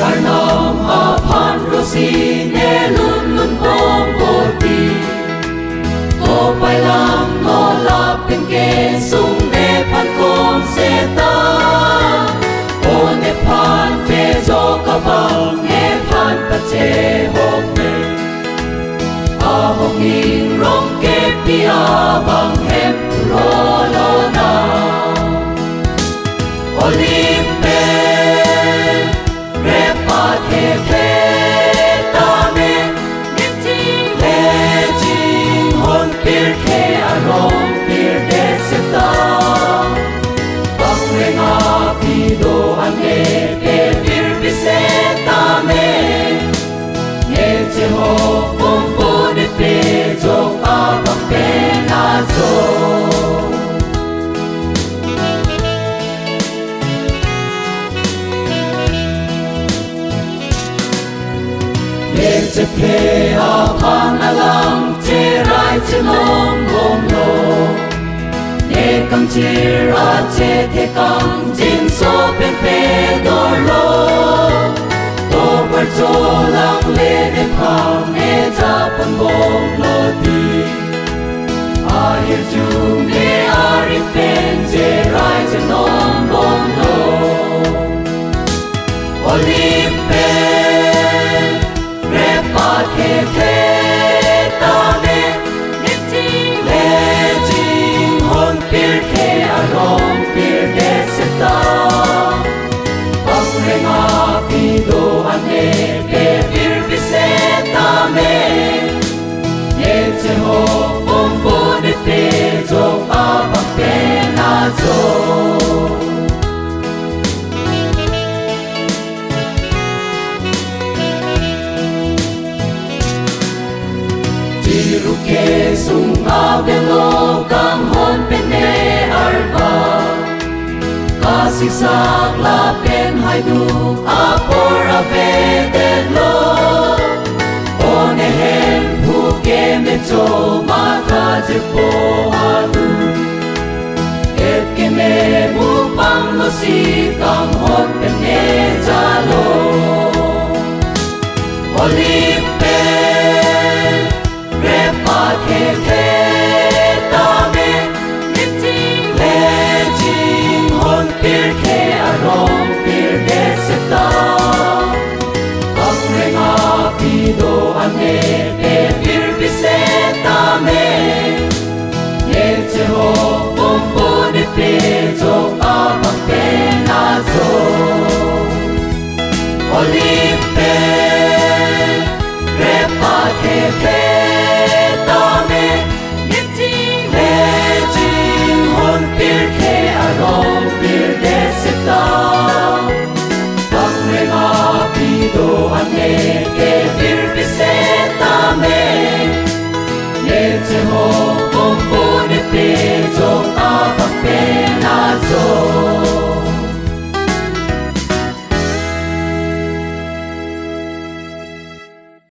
arnam apan rosi ne lun lun bom boti to pai lam no la pen ke sung ne pan kom se ta o ne pan pe zo ka bang ne pan pa che hok ne a hok ing rong ke pia bang hem ro lo na Olipe repa the the ta me le jing hon pir the arong pir de se ta bang renga pi do ane pe pir pi se ta me ne che ho bom bo ne pe jo a bang pe na jo che pe a pan alang che rai che nom bom lo ne kam chi ra che the kam jin so pen pe dor lo to par cho lang le ne phang ne cha pan bom lo ti a ye ju ne a ri pen che rai che nom bom lo Olipe the the ta me le jing hon pir the arong pir de se ta bang renga pi do ane pe pir pi se ta me ne che ho bom bo ne pe zo a bang pe na zo Ruke sung avelo kam hon pene arba kasi sak la pen hai du apor ave de lo one hen buke me cho ma ka je po alu et ke me bu pam lo si kam hon pene jalo Olipe the the ta me le jing hon pir the arong pir de se ta bang renga pi do ane pe pir pi se ta me ne che ho bom bo ne pe zo a bang pe na zo Olipe